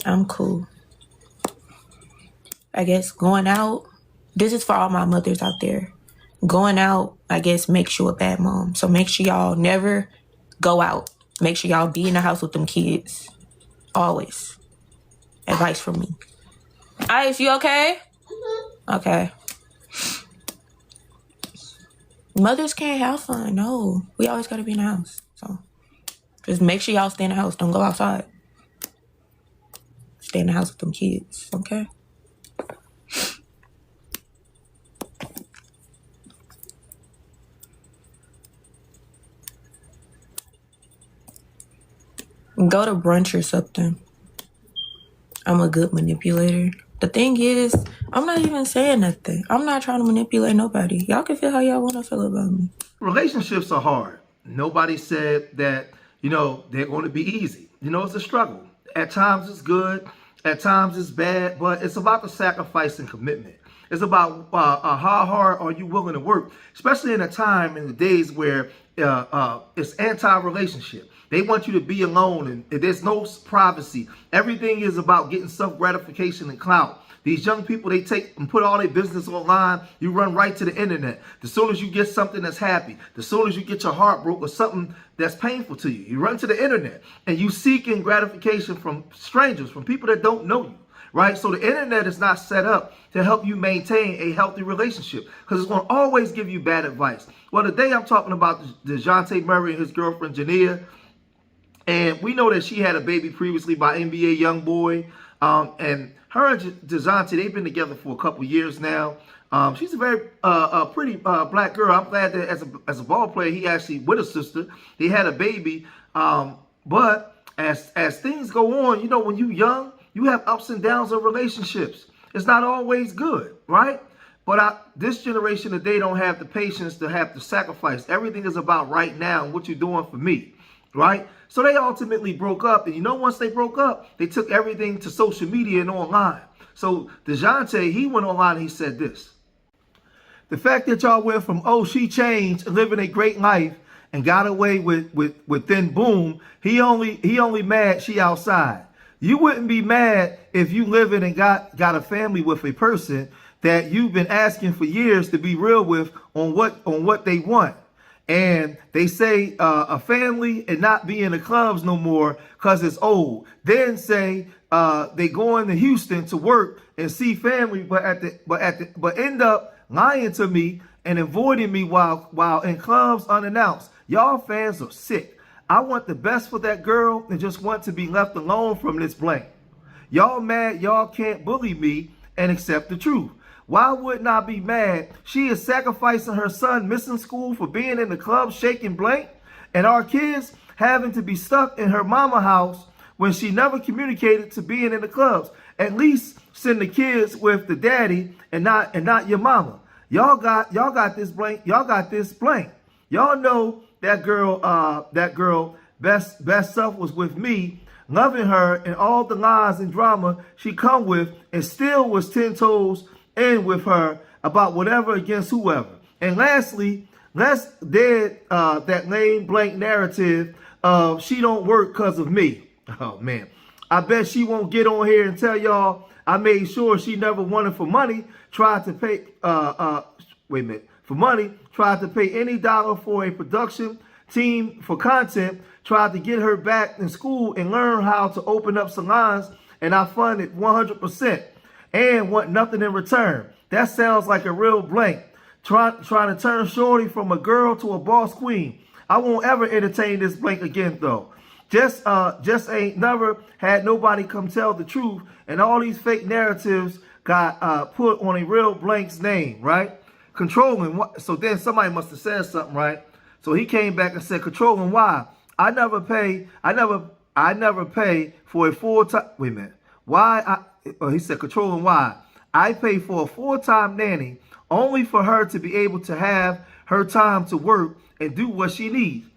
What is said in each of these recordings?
I'm cool. I guess going out, this is for all my mothers out there. Going out, I guess, makes you a bad mom. So make sure y'all never go out. Make sure y'all be in the house with them kids. Always. Advice from me. Ice, you okay? Okay. Mothers can't have fun. No. We always gotta be in the house. So just make sure y'all stay in the house. Don't go outside. Stay in the house with them kids, okay? Go to brunch or something. I'm a good manipulator. The thing is, I'm not even saying nothing. I'm not trying to manipulate nobody. Y'all can feel how y'all want to feel about me. Relationships are hard. Nobody said that, they're going to be easy. It's a struggle. At times it's good. At times it's bad. But it's about the sacrifice and commitment. It's about how hard are you willing to work, especially in a time in the days where it's anti-relationship. They want you to be alone and there's no privacy. Everything is about getting self-gratification and clout. These young people, they take and put all their business online. You run right to the internet. As soon as you get something that's happy, as soon as you get your heart broke or something that's painful to you, you run to the internet and you seeking gratification from strangers, from people that don't know you. Right? So the internet is not set up to help you maintain a healthy relationship because it's going to always give you bad advice. Well, today I'm talking about Dejounte Murray and his girlfriend, Janaia. And we know that she had a baby previously by NBA YoungBoy. And her and Dejounte, they've been together for a couple years now. She's a very pretty black girl. I'm glad that as a ball player, he actually, with a sister, they had a baby. But as things go on, when you're young, you have ups and downs of relationships. It's not always good, right? But this generation today don't have the patience to have to sacrifice. Everything is about right now and what you're doing for me, right? So they ultimately broke up. And once they broke up, they took everything to social media and online. So Dejounte, he went online and he said this. The fact that y'all went from, oh, she changed, living a great life, and got away with then boom, he only mad she outside. You wouldn't be mad if you living and got a family with a person that you've been asking for years to be real with on what they want. And they say a family and not be in the clubs no more because it's old. Then say they going to Houston to work and see family, but end up lying to me and avoiding me while in clubs unannounced. Y'all fans are sick. I want the best for that girl and just want to be left alone from this blank. Y'all mad y'all can't bully me and accept the truth. Why wouldn't I be mad? She is sacrificing her son missing school for being in the club shaking blank, and our kids having to be stuck in her mama house when she never communicated to being in the clubs. At least send the kids with the daddy and not your mama. Y'all got this blank. Y'all got this blank. Y'all know that girl best self was with me, loving her and all the lies and drama she come with, and still was 10 toes in with her about whatever against whoever. And lastly, let's dead that lame blank narrative of she don't work because of me. Oh man, I bet she won't get on here and tell y'all I made sure she never wanted for money, tried to pay tried to pay any dollar for a production team for content, tried to get her back in school and learn how to open up salons, and I funded 100% and want nothing in return. That sounds like a real blank. Trying to turn shorty from a girl to a boss queen. I won't ever entertain this blank again though. Just ain't never had nobody come tell the truth, and all these fake narratives got put on a real blank's name, right? Controlling what? So then somebody must have said something, right? So he came back and said, controlling why? I never pay for a full-time, wait a minute. He said, controlling why? I pay for a full-time nanny only for her to be able to have her time to work and do what she needs.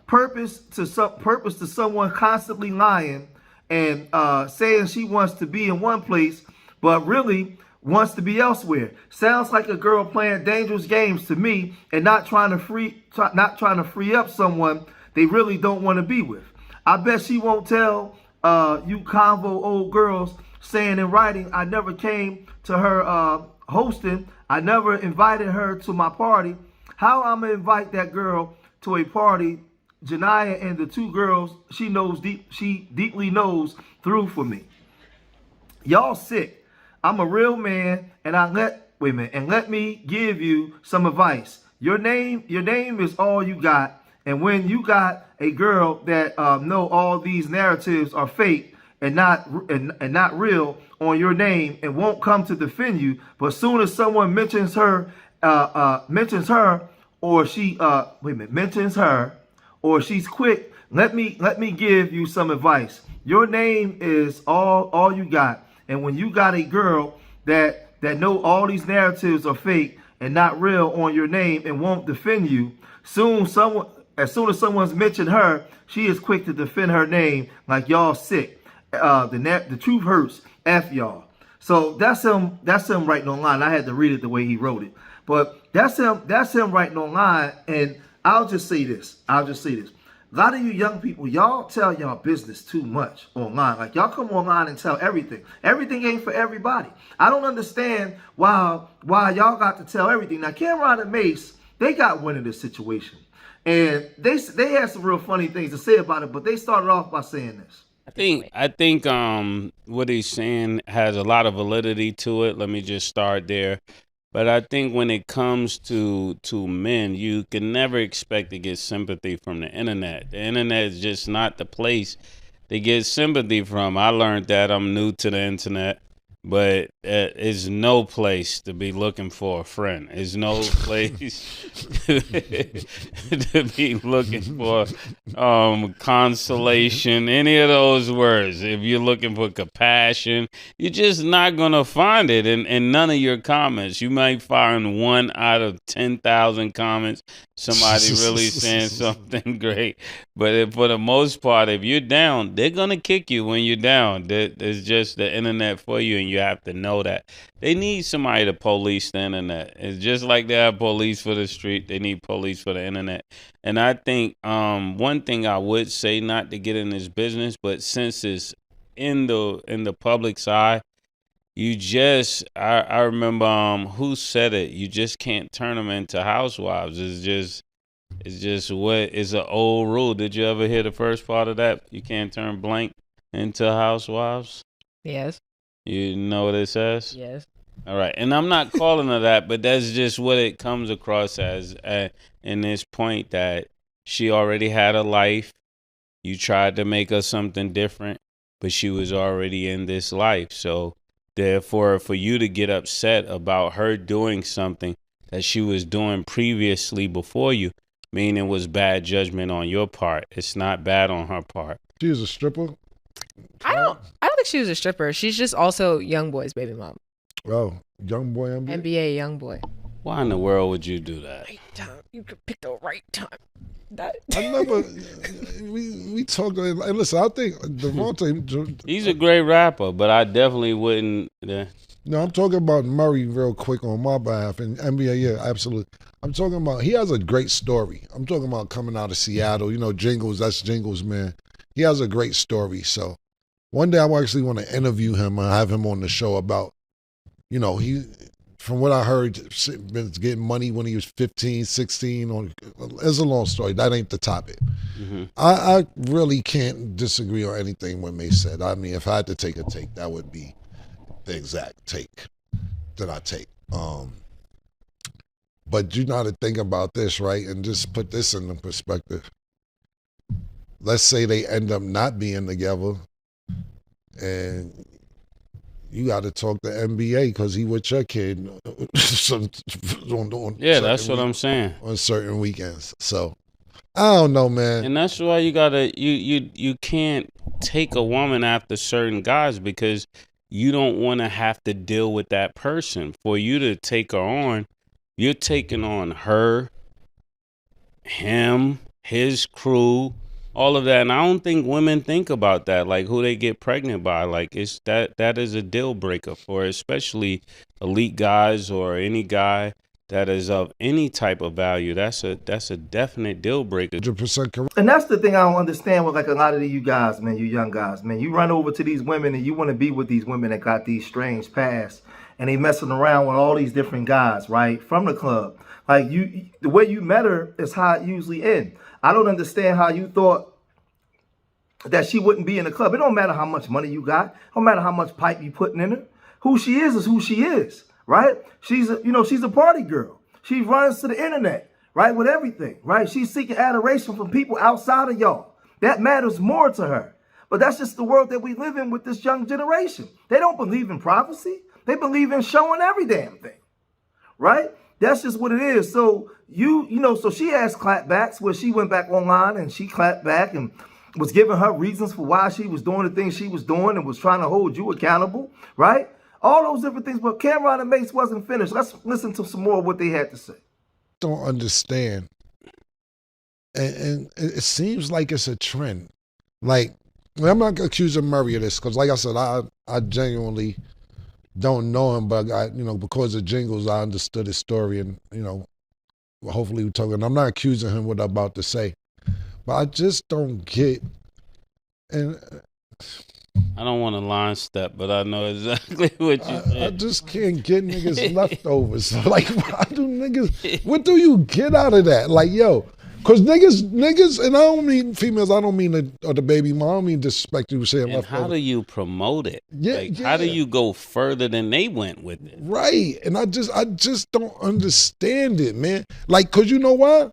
Purpose to someone constantly lying and saying she wants to be in one place, but really wants to be elsewhere. Sounds like a girl playing dangerous games to me and not trying to free up someone they really don't want to be with. I bet she won't tell you convo old girls saying in writing, I never came to her hosting. I never invited her to my party. How I'm gonna invite that girl to a party? Janaia and the two girls she deeply knows through for me. Y'all sick. I'm a real man, and wait a minute, and let me give you some advice. Your name is all you got, and when you got a girl that know all these narratives are fake and not real on your name and won't come to defend you, but soon as someone mentions her, or she wait a minute mentions her, or she's quick, let me give you some advice. Your name is all you got. And when you got a girl that know all these narratives are fake and not real on your name and won't defend you, as soon as someone's mentioned her, she is quick to defend her name like y'all sick. The truth hurts. F y'all. So that's him. That's him writing online. I had to read it the way he wrote it, but that's him. That's him writing online. And I'll just say this. A lot of you young people, y'all tell y'all business too much online. Like y'all come online and tell everything. Everything ain't for everybody. I don't understand why y'all got to tell everything. Now Cameron and Mase, they got wind of this situation, and they had some real funny things to say about it. But they started off by saying this. I think what he's saying has a lot of validity to it. Let me just start there. But I think when it comes to men, you can never expect to get sympathy from the internet. The internet is just not the place to get sympathy from. I learned that. I'm new to the internet, but it's no place to be looking for a friend. It's no place to be looking for consolation, any of those words. If you're looking for compassion, you're just not going to find it in none of your comments. You might find 1 out of 10,000 comments, somebody really saying something great. But for the most part, if you're down, they're going to kick you when you're down. There's just the internet for you, and you have to know that. They need somebody to police the internet. It's just like they have police for the street. They need police for the internet. And I think one thing I would say, not to get in this business, but since it's in the public's eye, I remember who said it. You just can't turn them into housewives. It's just what is an old rule. Did you ever hear the first part of that? You can't turn blank into housewives. Yes. You know what it says? Yes. All right. And I'm not calling her that, but that's just what it comes across as in this point, that she already had a life. You tried to make her something different, but she was already in this life. So therefore, for you to get upset about her doing something that she was doing previously before you, meaning it was bad judgment on your part. It's not bad on her part. She was a stripper? I don't think she was a stripper. She's just also young boy's baby mom. Oh, young boy NBA? NBA young boy. Why in the world would you do that? Right time. You could pick the right time. I never. we talked. And listen, I think Dejounte. He's a great rapper, but I definitely wouldn't. No, I'm talking about Murray real quick on my behalf. And NBA, yeah, absolutely. I'm talking about, he has a great story. I'm talking about coming out of Seattle. You know, Jingles, that's Jingles, man. He has a great story. So one day I actually want to interview him and have him on the show about, you know, he, from what I heard, been getting money when he was 15, 16. It's a long story. That ain't the topic. Mm-hmm. I really can't disagree on anything what Mase said. I mean, if I had to take a take, that would be the exact take that I take. But you know how to think about this, right? And just put this in the perspective. Let's say they end up not being together, and you got to talk to NBA because he with your kid. Yeah, that's what I'm saying. On certain weekends. So I don't know, man. And that's why you can't take a woman after certain guys, because you don't want to have to deal with that person. For you to take her on, you're taking on her, him, his crew, all of that. And I don't think women think about that, like who they get pregnant by. Like it's that is a deal breaker for especially elite guys or any guy. that is of any type of value, that's a definite deal breaker. 100% correct. And that's the thing I don't understand with like a lot of you guys, man, you young guys, man. You run over to these women and you want to be with these women that got these strange pasts and they messing around with all these different guys, right? From the club. Like the way you met her is how it usually ends. I don't understand how you thought that she wouldn't be in the club. It don't matter how much money you got. It don't matter how much pipe you putting in her. Who she is who she is, right? She's a party girl. She runs to the internet, right, with everything, right? She's seeking adoration from people outside of y'all. That matters more to her. But that's just the world that we live in with this young generation. They don't believe in prophecy. They believe in showing every damn thing, right? That's just what it is. So so she has clapbacks where she went back online and she clapped back and was giving her reasons for why she was doing the things she was doing and was trying to hold you accountable, right? All those different things. But Cameron and Mase wasn't finished. Let's listen to some more of what they had to say. Don't understand. And it seems like it's a trend. Like, I'm not accusing Murray of this because, like I said, I genuinely don't know him, but because of Jingles, I understood his story, and hopefully we're talking. I'm not accusing him what I'm about to say, but I just don't get. And I don't want to line step, but I know exactly what you said. I just can't get niggas leftovers. Like, what do you get out of that? Like, yo, because niggas, and I don't mean females, I don't mean the baby mom, I don't mean disrespect you saying leftovers. How do you promote it? Yeah, How do you go further than they went with it? Right, and I just don't understand it, man. Like, because you know why?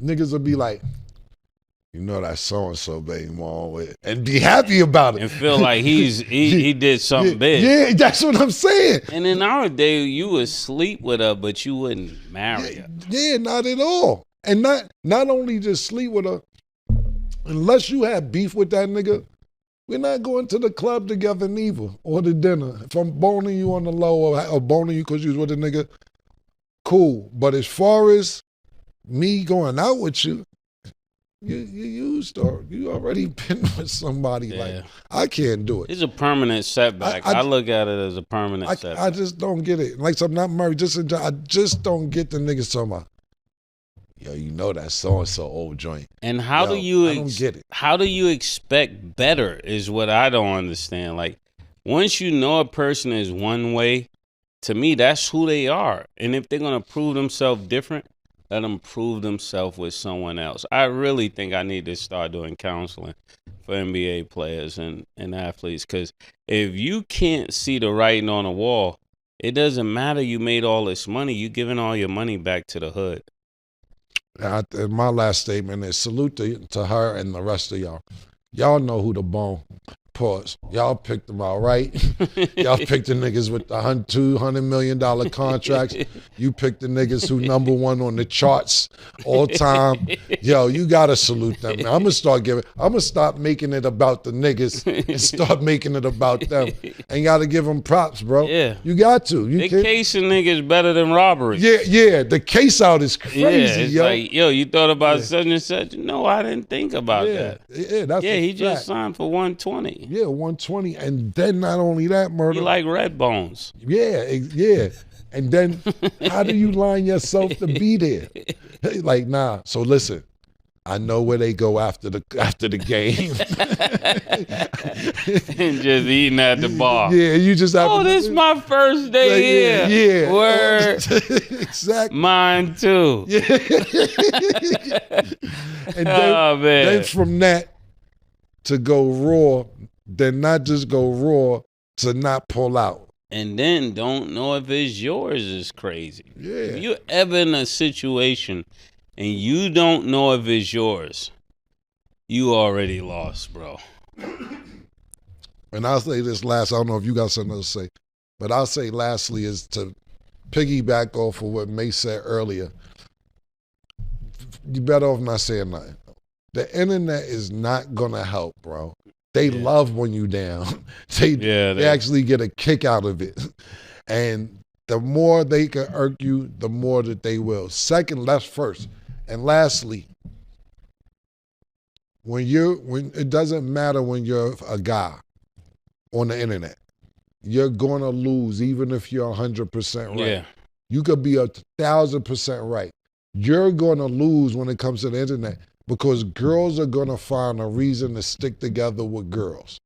Niggas will be like, that so-and-so baby mom with, and be happy about it. And feel like he did something big. Yeah, that's what I'm saying. And in our day, you would sleep with her, but you wouldn't marry her. Yeah, not at all. And not only just sleep with her, unless you have beef with that nigga, we're not going to the club together neither, or the dinner. If I'm boning you on the low or boning you because you was with a nigga, cool. But as far as me going out with you, you already been with somebody. Yeah. Like, I can't do it. It's a permanent setback. I look at it as a permanent setback. I just don't get it. Like, so I'm not married. I just don't get the niggas talking about, yo, that so-and-so old joint. And I don't get it. How do you expect better is what I don't understand. Like, once you know a person is one way, to me, that's who they are. And if they're going to prove themselves different, let them prove themselves with someone else. I really think I need to start doing counseling for NBA players and athletes, because if you can't see the writing on the wall, it doesn't matter you made all this money. You giving all your money back to the hood. My last statement is salute to her and the rest of y'all. Y'all know who the bone. Pause. Y'all picked them out, right? Y'all picked the niggas with the $200 million contracts. You picked the niggas who number one on the charts all time. Yo, you gotta salute them, man. I'm gonna stop making it about the niggas and start making it about them. And gotta give them props, bro. Yeah. You got to. The case of niggas better than robbery. Yeah. The case out is crazy, it's yo. like, you thought about such and such. No, I didn't think about that. Yeah, that's he fact. just signed for 120. Yeah, 120, and then not only that, murder. You like red bones. Yeah. And then how do you line yourself to be there? Like, nah. So listen, I know where they go after the game. And just eating at the bar. Yeah, you just have this is my first day here. Yeah. Word. Exactly. Mine too. Yeah. And then from that to go raw, then not just go raw to not pull out. And then don't know if it's yours is crazy. Yeah. If you're ever in a situation and you don't know if it's yours, you already lost, bro. And I'll say this last, I don't know if you got something to say, but I'll say lastly is to piggyback off of what Mase said earlier. You better off not saying nothing. The internet is not gonna help, bro. They love when you down. They actually get a kick out of it. And the more they can irk you, the more that they will. Second, that's first. And lastly, when it doesn't matter when you're a guy on the internet. you're going to lose even if you're 100% right. Yeah. You could be 1,000% right. You're going to lose when it comes to the internet because girls are going to find a reason to stick together with girls.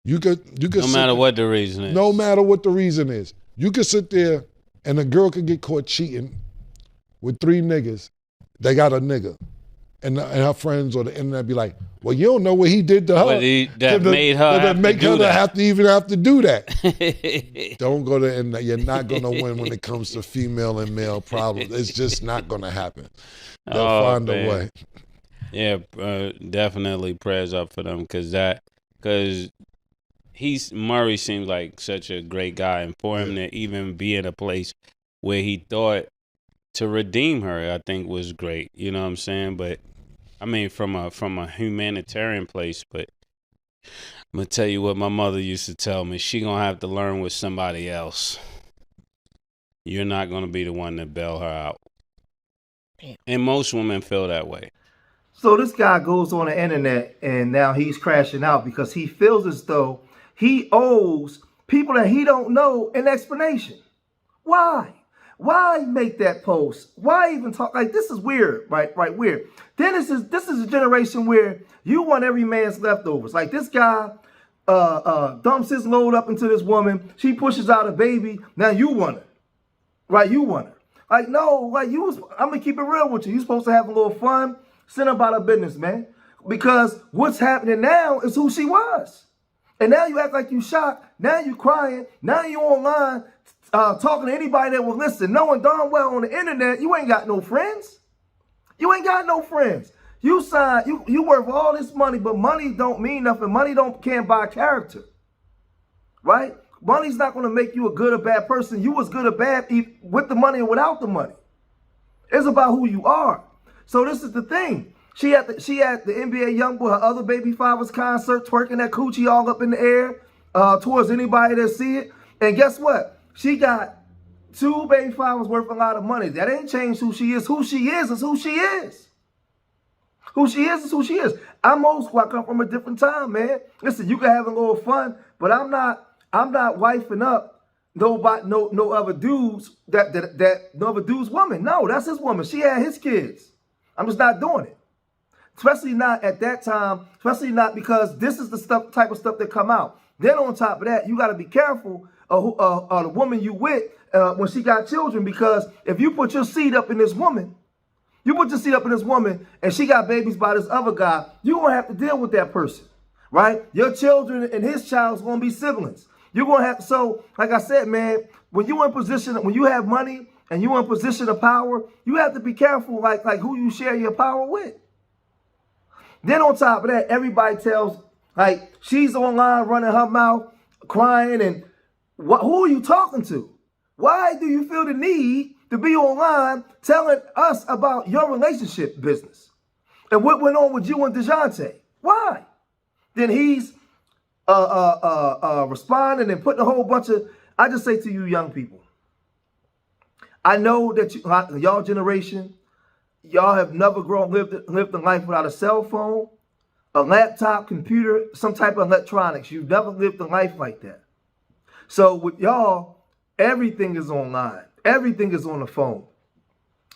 You could No matter what the reason is. No matter what the reason is. You could sit there and a girl could get caught cheating with 3 niggas. They got a nigga. And her friends or the internet be like, well, you don't know what he did to her. That made her have to do that. Don't go to the internet. You're not going to win when it comes to female and male problems. It's just not going to happen. They'll find a way. Yeah, definitely prayers up for them because Murray seems like such a great guy, and for him to even be in a place where he thought to redeem her, I think was great. You know what I'm saying? But I mean, from a humanitarian place. But I'm gonna tell you what my mother used to tell me: she gonna have to learn with somebody else. You're not gonna be the one to bail her out. And most women feel that way. So this guy goes on the internet and now he's crashing out because he feels as though he owes people that he don't know an explanation. Why? Why make that post? Why even talk? Like, this is weird, right? Weird. Then this is a generation where you want every man's leftovers. Like this guy dumps his load up into this woman. She pushes out a baby. Now you want her, right? You want her. Like, no, like I'm gonna keep it real with you. You supposed to have a little fun. Send her about her business, man. Because what's happening now is who she was. And now you act like you shocked. Now you crying. Now you online talking to anybody that will listen, knowing darn well on the internet you ain't got no friends. You ain't got no friends. You worth all this money, but money don't mean nothing. Money can't buy character, right? Money's not going to make you a good or bad person. You was good or bad with the money or without the money. It's about who you are. So this is the thing. She had the NBA YoungBoy, her other baby father's concert, twerking that coochie all up in the air towards anybody that see it. And guess what? She got 2 baby fathers worth a lot of money. That ain't changed who she is. Who she is who she is. Who she is who she is. I'm old school. I come from a different time, man. Listen, you can have a little fun, but I'm not wifing up no other dudes no other dude's woman. No, that's his woman. She had his kids. I'm just not doing it. Especially not at that time. Especially not because this is the type of stuff that come out. Then on top of that, you got to be careful of the woman you with when she got children, because if you put your seed up in this woman, and she got babies by this other guy, you're going to have to deal with that person, right? Your children and his child is going to be siblings. You're going to have to, so like I said, man, when you have money and you're in position of power, you have to be careful like who you share your power with. Then on top of that, everybody tells, like, she's online running her mouth, crying, and who are you talking to? Why do you feel the need to be online telling us about your relationship business and what went on with you and Dejounte? Why? Then he's responding and putting a whole bunch of, I just say to you young people, I know that y'all generation, y'all have never lived a life without a cell phone, a laptop, computer, some type of electronics. You've never lived a life like that. So with y'all, everything is online. Everything is on the phone.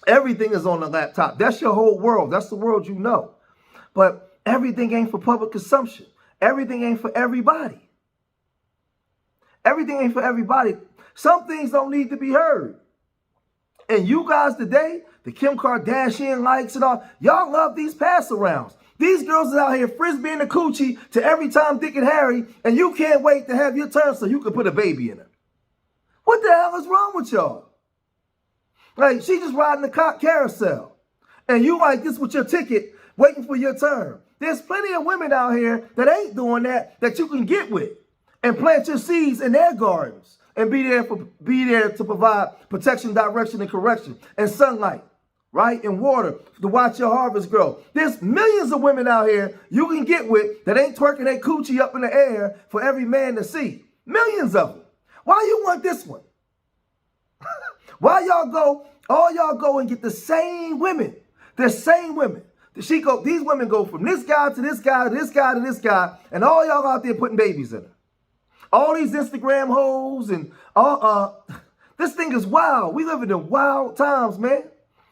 Everything is on the laptop. That's your whole world. That's the world you know. But everything ain't for public consumption. Everything ain't for everybody. Everything ain't for everybody. Some things don't need to be heard. And you guys today, the Kim Kardashian likes and all, y'all love these pass-arounds. These girls are out here frisbeeing the coochie to every Tom, Dick, and Harry, and you can't wait to have your turn so you can put a baby in her. What the hell is wrong with y'all? Like, she just riding the carousel. And you like this with your ticket, waiting for your turn. There's plenty of women out here that ain't doing that you can get with and plant your seeds in their gardens and be there to provide protection, direction, and correction, and sunlight, right? And water to watch your harvest grow. There's millions of women out here you can get with that ain't twerking their coochie up in the air for every man to see. Millions of them. Why you want this one? Why all y'all go and get the same women? The same women. These women go from this guy to this guy to this guy to this guy, and all y'all out there putting babies in her. All these Instagram hoes and all this thing is wild. We living in wild times, man.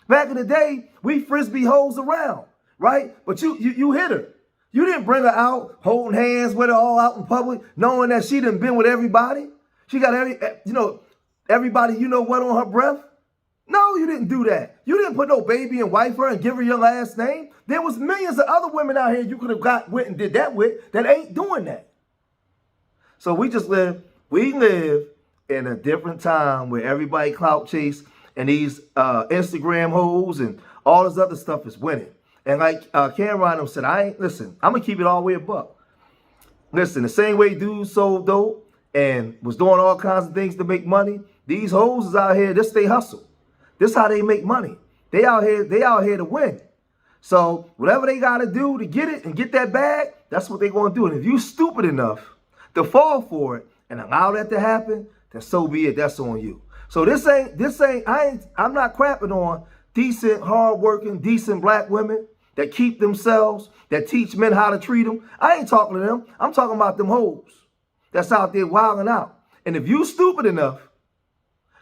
Back in the day, we frisbee hoes around, right? But you hit her. You didn't bring her out, holding hands with her all out in public, knowing that she done been with everybody. She got everybody you know what on her breath. No, you didn't do that. You didn't put no baby and wife her and give her your last name. There was millions of other women out here you could have went and did that with that ain't doing that. So we live in a different time where everybody clout chase and these Instagram hoes and all this other stuff is winning. And like Cameron said, I'm gonna keep it all the way a buck. Listen, the same way dudes sold dope and was doing all kinds of things to make money, these hoes is out here, this they hustle. This is how they make money. They out here to win. So whatever they gotta do to get it and get that bag, that's what they're gonna do. And if you stupid enough to fall for it and allow that to happen, then so be it. That's on you. So I'm not crapping on decent, hardworking, decent black women that keep themselves, that teach men how to treat them. I ain't talking to them. I'm talking about them hoes that's out there wilding out. And if you stupid enough,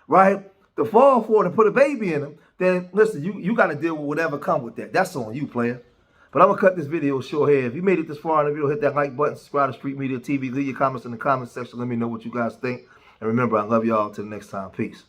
right, to fall for it and put a baby in them, then listen, you got to deal with whatever come with that. That's on you, player. But I'm going to cut this video short here. If you made it this far in the video, hit that like button, subscribe to Street Media TV, leave your comments in the comment section. Let me know what you guys think. And remember, I love y'all. Until next time. Peace.